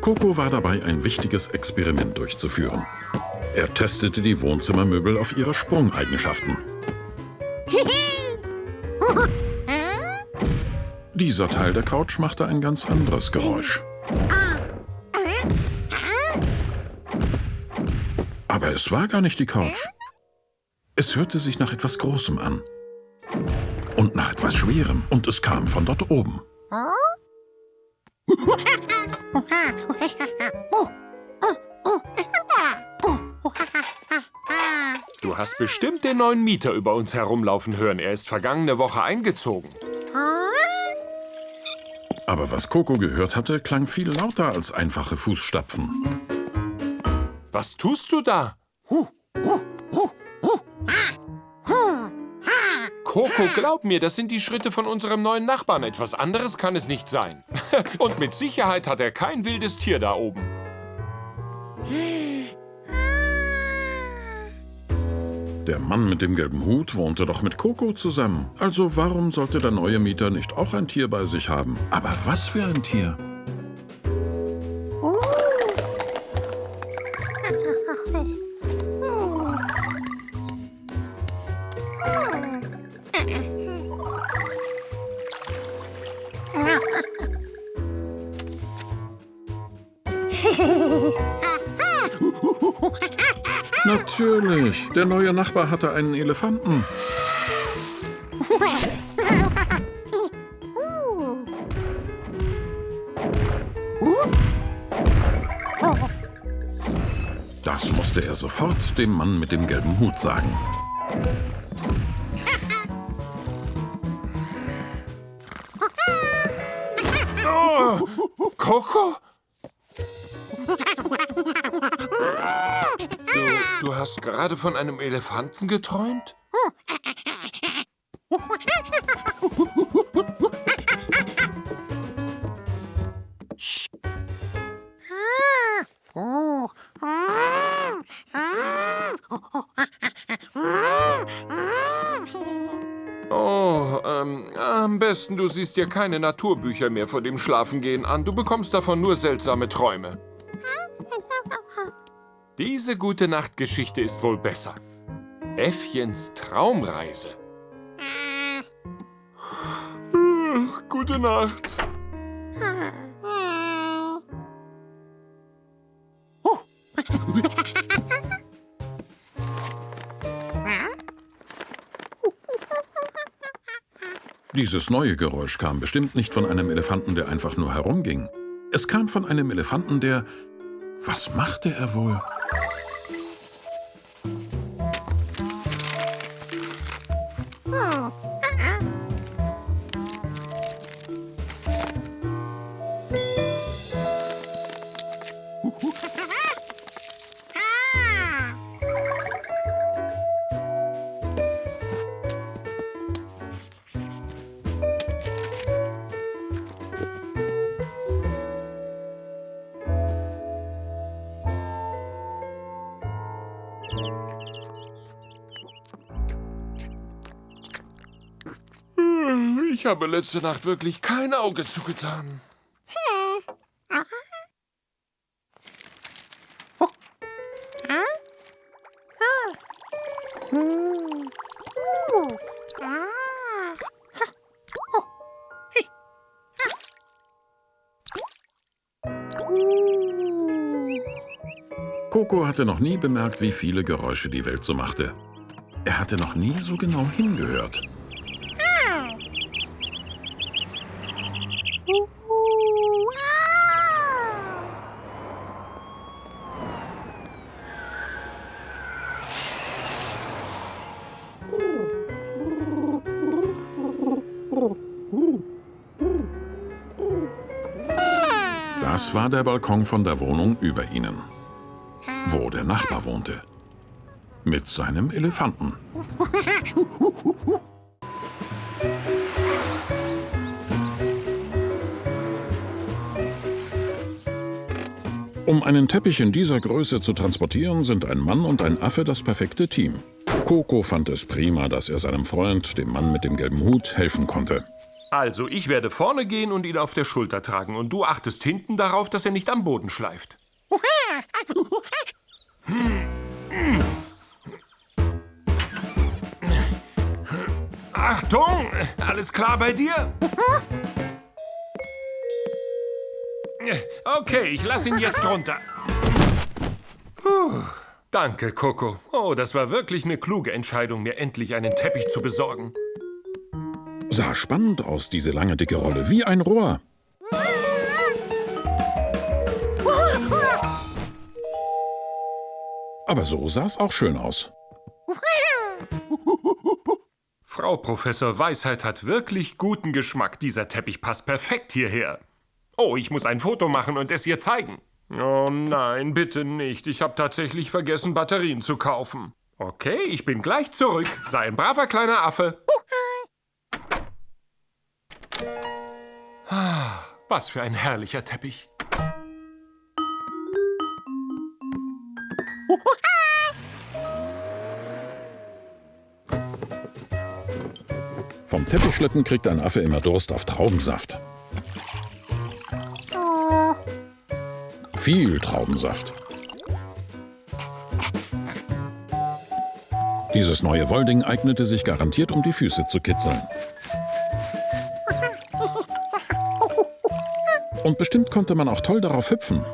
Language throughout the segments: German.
Coco war dabei, ein wichtiges Experiment durchzuführen. Er testete die Wohnzimmermöbel auf ihre Sprungeigenschaften. Dieser Teil der Couch machte ein ganz anderes Geräusch. Aber es war gar nicht die Couch. Es hörte sich nach etwas Großem an. Und nach etwas Schwerem. Und es kam von dort oben. Du hast bestimmt den neuen Mieter über uns herumlaufen hören. Er ist vergangene Woche eingezogen. Aber was Coco gehört hatte, klang viel lauter als einfache Fußstapfen. Was tust du da? Coco, glaub mir, das sind die Schritte von unserem neuen Nachbarn. Etwas anderes kann es nicht sein. Und mit Sicherheit hat er kein wildes Tier da oben. Der Mann mit dem gelben Hut wohnte doch mit Coco zusammen. Also warum sollte der neue Mieter nicht auch ein Tier bei sich haben? Aber was für ein Tier? Natürlich, der neue Nachbar hatte einen Elefanten. Das musste er sofort dem Mann mit dem gelben Hut sagen. Oh, Coco? Du hast gerade von einem Elefanten geträumt? Oh, am besten du siehst dir keine Naturbücher mehr vor dem Schlafengehen an. Du bekommst davon nur seltsame Träume. Diese Gute-Nacht-Geschichte ist wohl besser. Äffchens Traumreise. Gute Nacht. Dieses neue Geräusch kam bestimmt nicht von einem Elefanten, der einfach nur herumging. Es kam von einem Elefanten, der... Was machte er wohl? Ich habe letzte Nacht wirklich kein Auge zugetan. Coco hatte noch nie bemerkt, wie viele Geräusche die Welt so machte. Er hatte noch nie so genau hingehört. Das war der Balkon von der Wohnung über ihnen, wo der Nachbar wohnte. Mit seinem Elefanten. Um einen Teppich in dieser Größe zu transportieren, sind ein Mann und ein Affe das perfekte Team. Coco fand es prima, dass er seinem Freund, dem Mann mit dem gelben Hut, helfen konnte. Also, ich werde vorne gehen und ihn auf der Schulter tragen. Und du achtest hinten darauf, dass er nicht am Boden schleift. Achtung! Alles klar bei dir? Okay, ich lasse ihn jetzt runter. Puh, danke, Coco. Oh, das war wirklich eine kluge Entscheidung, mir endlich einen Teppich zu besorgen. Sah spannend aus, diese lange, dicke Rolle, wie ein Rohr. Aber so sah es auch schön aus. Frau Professor Weisheit hat wirklich guten Geschmack. Dieser Teppich passt perfekt hierher. Oh, ich muss ein Foto machen und es ihr zeigen. Oh nein, bitte nicht. Ich habe tatsächlich vergessen, Batterien zu kaufen. Okay, ich bin gleich zurück. Sei ein braver kleiner Affe. Ah, was für ein herrlicher Teppich. Vom Teppichschleppen kriegt ein Affe immer Durst auf Traubensaft. Viel Traubensaft. Dieses neue Wollding eignete sich garantiert, um die Füße zu kitzeln. Und bestimmt konnte man auch toll darauf hüpfen.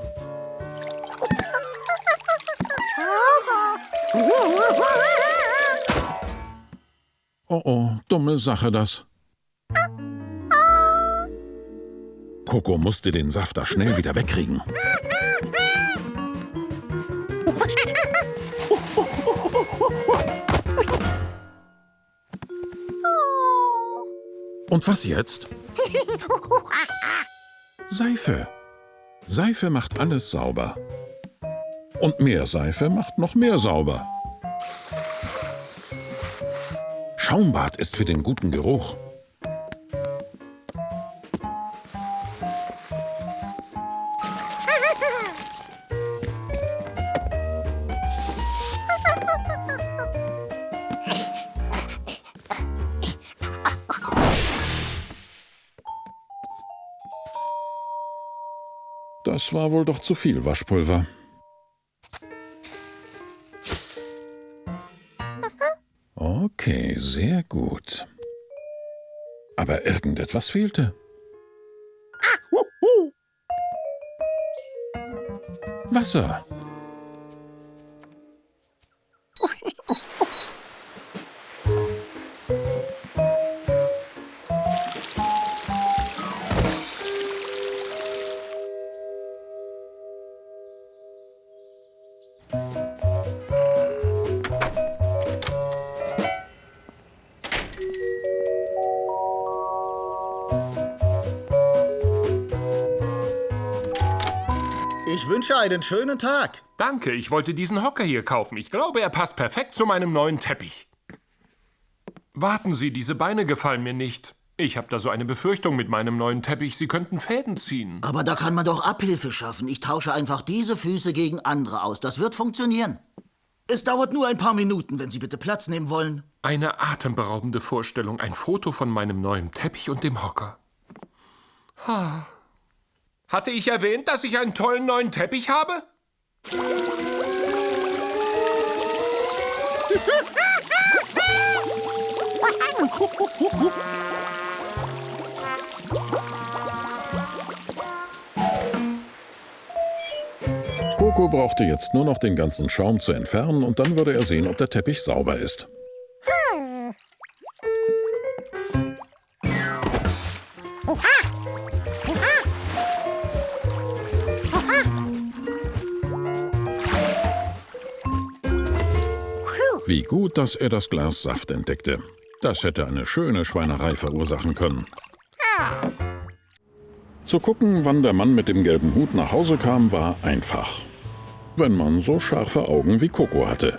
Oh oh, dumme Sache das. Coco musste den Saft da schnell wieder wegkriegen. Und was jetzt? Seife. Seife macht alles sauber. Und mehr Seife macht noch mehr sauber. Schaumbad ist für den guten Geruch. Das war wohl doch zu viel Waschpulver. Okay, sehr gut. Aber irgendetwas fehlte. Wasser. Ich wünsche einen schönen Tag. Danke, ich wollte diesen Hocker hier kaufen. Ich glaube, er passt perfekt zu meinem neuen Teppich. Warten Sie, diese Beine gefallen mir nicht. Ich habe da so eine Befürchtung mit meinem neuen Teppich. Sie könnten Fäden ziehen. Aber da kann man doch Abhilfe schaffen. Ich tausche einfach diese Füße gegen andere aus. Das wird funktionieren. Es dauert nur ein paar Minuten, wenn Sie bitte Platz nehmen wollen. Eine atemberaubende Vorstellung. Ein Foto von meinem neuen Teppich und dem Hocker. Hatte ich erwähnt, dass ich einen tollen neuen Teppich habe? Coco brauchte jetzt nur noch den ganzen Schaum zu entfernen und dann würde er sehen, ob der Teppich sauber ist. Wie gut, dass er das Glas Saft entdeckte. Das hätte eine schöne Schweinerei verursachen können. Zu gucken, wann der Mann mit dem gelben Hut nach Hause kam, war einfach. Wenn man so scharfe Augen wie Coco hatte.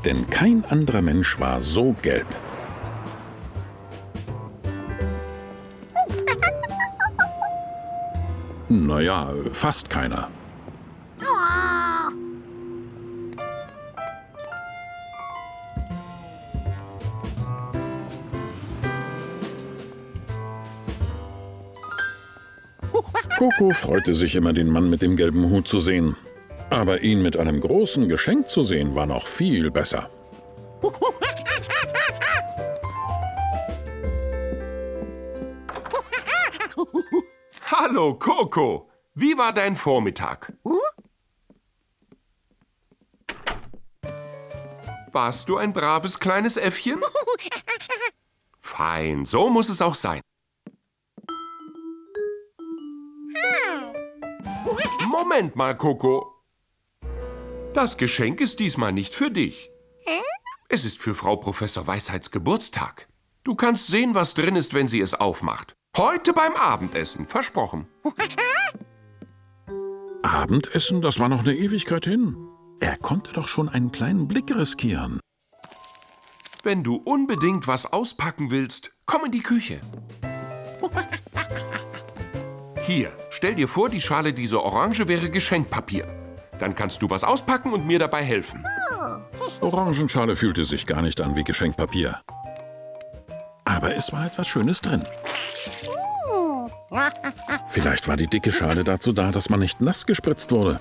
Denn kein anderer Mensch war so gelb. Naja, fast keiner. Coco freute sich immer, den Mann mit dem gelben Hut zu sehen. Aber ihn mit einem großen Geschenk zu sehen, war noch viel besser. Hallo, Coco. Wie war dein Vormittag? Warst du ein braves kleines Äffchen? Fein, so muss es auch sein. Moment mal, Coco. Das Geschenk ist diesmal nicht für dich. Es ist für Frau Professor Weisheits Geburtstag. Du kannst sehen, was drin ist, wenn sie es aufmacht. Heute beim Abendessen, versprochen. Abendessen, das war noch eine Ewigkeit hin. Er konnte doch schon einen kleinen Blick riskieren. Wenn du unbedingt was auspacken willst, komm in die Küche. Hier, stell dir vor, die Schale dieser Orange wäre Geschenkpapier. Dann kannst du was auspacken und mir dabei helfen. Orangenschale fühlte sich gar nicht an wie Geschenkpapier. Aber es war etwas Schönes drin. Vielleicht war die dicke Schale dazu da, dass man nicht nass gespritzt wurde.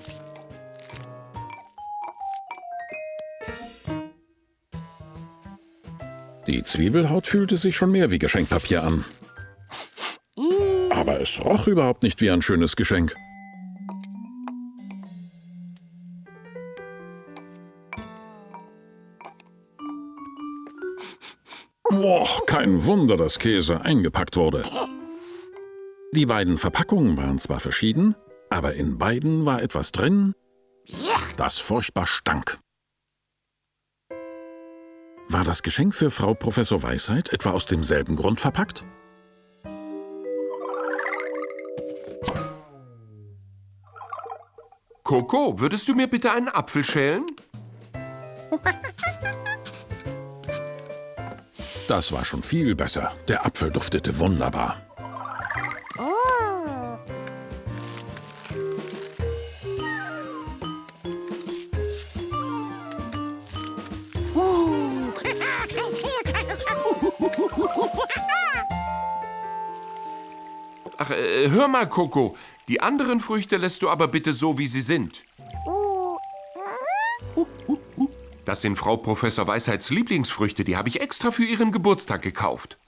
Die Zwiebelhaut fühlte sich schon mehr wie Geschenkpapier an. Aber es roch überhaupt nicht wie ein schönes Geschenk. Boah, kein Wunder, dass Käse eingepackt wurde. Die beiden Verpackungen waren zwar verschieden, aber in beiden war etwas drin, das furchtbar stank. War das Geschenk für Frau Professor Weisheit etwa aus demselben Grund verpackt? Coco, würdest du mir bitte einen Apfel schälen? Das war schon viel besser. Der Apfel duftete wunderbar. Ach, hör mal, Coco. Die anderen Früchte lässt du aber bitte so, wie sie sind. Das sind Frau Professor Weisheits Lieblingsfrüchte. Die habe ich extra für ihren Geburtstag gekauft.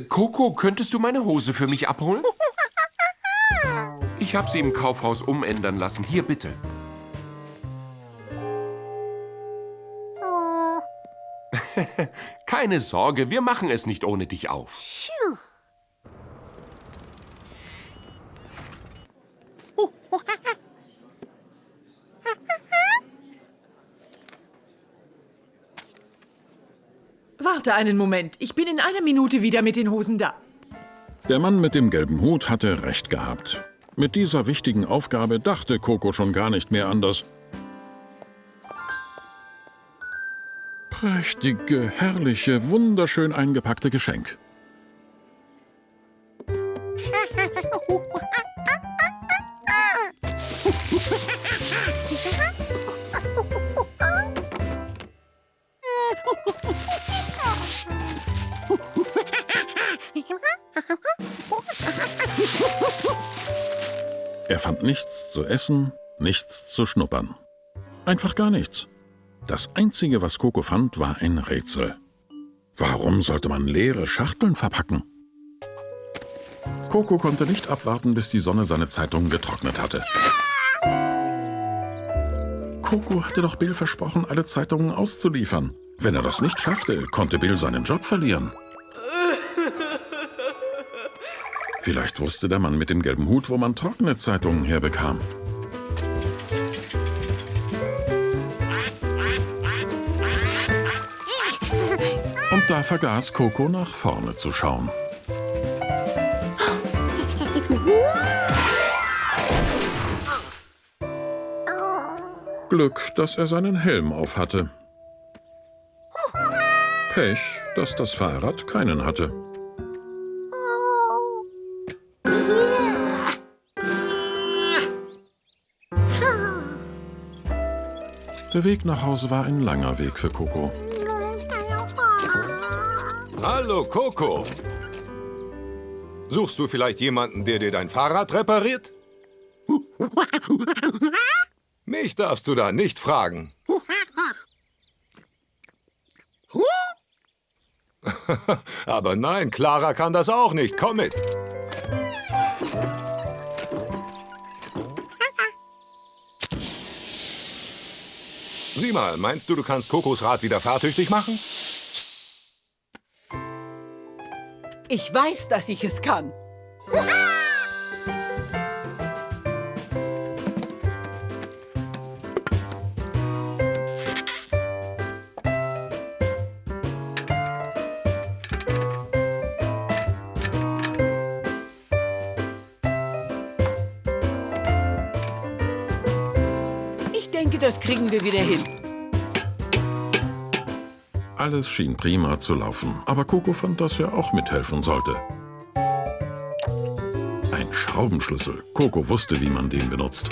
Coco, könntest du meine Hose für mich abholen? Ich habe sie im Kaufhaus umändern lassen. Hier, bitte. Keine Sorge, wir machen es nicht ohne dich auf. Warte einen Moment. Ich bin in einer Minute wieder mit den Hosen da. Der Mann mit dem gelben Hut hatte recht gehabt. Mit dieser wichtigen Aufgabe dachte Coco schon gar nicht mehr anders. Prächtige, herrliche, wunderschön eingepackte Geschenk. Er fand nichts zu essen, nichts zu schnuppern. Einfach gar nichts. Das Einzige, was Coco fand, war ein Rätsel. Warum sollte man leere Schachteln verpacken? Coco konnte nicht abwarten, bis die Sonne seine Zeitungen getrocknet hatte. Coco hatte doch Bill versprochen, alle Zeitungen auszuliefern. Wenn er das nicht schaffte, konnte Bill seinen Job verlieren. Vielleicht wusste der Mann mit dem gelben Hut, wo man trockene Zeitungen herbekam. Und da vergaß Coco, nach vorne zu schauen. Glück, dass er seinen Helm aufhatte. Pech, dass das Fahrrad keinen hatte. Der Weg nach Hause war ein langer Weg für Coco. Hallo, Coco. Suchst du vielleicht jemanden, der dir dein Fahrrad repariert? Mich darfst du da nicht fragen. Aber nein, Clara kann das auch nicht. Komm mit. Sieh mal, meinst du, du kannst Cocos Rad wieder fahrtüchtig machen? Ich weiß, dass ich es kann. Ich denke, das kriegen wir wieder hin. Alles schien prima zu laufen, aber Coco fand, dass er auch mithelfen sollte. Ein Schraubenschlüssel. Coco wusste, wie man den benutzt.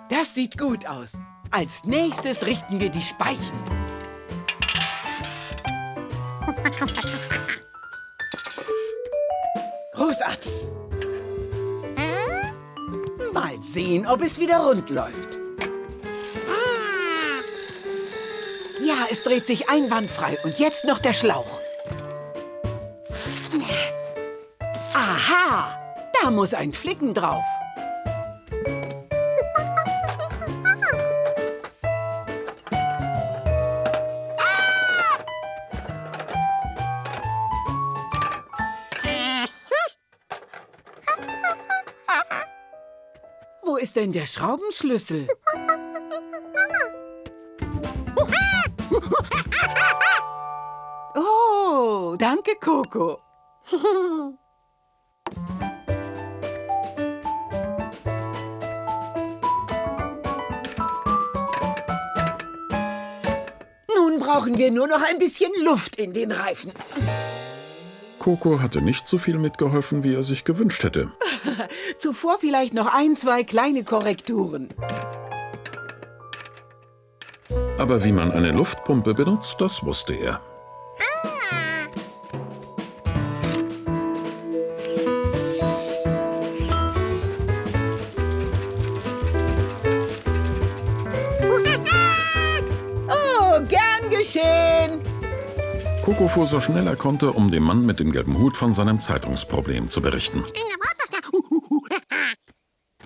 Das sieht gut aus. Als nächstes richten wir die Speichen. Großartig. Mal sehen, ob es wieder rund läuft. Ja, es dreht sich einwandfrei. Und jetzt noch der Schlauch. Aha, da muss ein Flicken drauf. Wo ist denn der Schraubenschlüssel? Oh, danke, Coco. Nun brauchen wir nur noch ein bisschen Luft in den Reifen. Coco hatte nicht so viel mitgeholfen, wie er sich gewünscht hätte. Zuvor vielleicht noch ein, zwei kleine Korrekturen. Aber wie man eine Luftpumpe benutzt, das wusste er. Oh, gern geschehen. Coco fuhr so schnell er konnte, um dem Mann mit dem gelben Hut von seinem Zeitungsproblem zu berichten.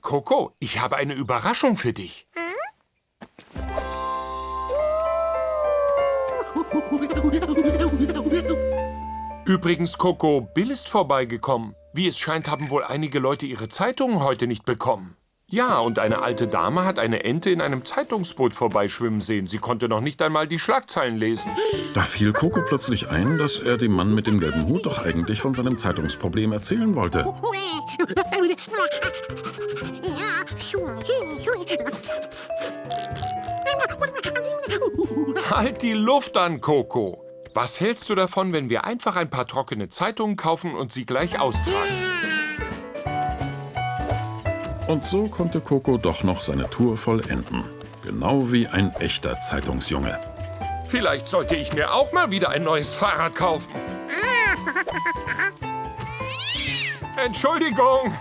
Coco, ich habe eine Überraschung für dich. Übrigens, Coco, Bill ist vorbeigekommen. Wie es scheint, haben wohl einige Leute ihre Zeitungen heute nicht bekommen. Ja, und eine alte Dame hat eine Ente in einem Zeitungsboot vorbeischwimmen sehen. Sie konnte noch nicht einmal die Schlagzeilen lesen. Da fiel Coco plötzlich ein, dass er dem Mann mit dem gelben Hut doch eigentlich von seinem Zeitungsproblem erzählen wollte. Halt die Luft an, Coco. Was hältst du davon, wenn wir einfach ein paar trockene Zeitungen kaufen und sie gleich austragen? Und so konnte Coco doch noch seine Tour vollenden. Genau wie ein echter Zeitungsjunge. Vielleicht sollte ich mir auch mal wieder ein neues Fahrrad kaufen. Entschuldigung,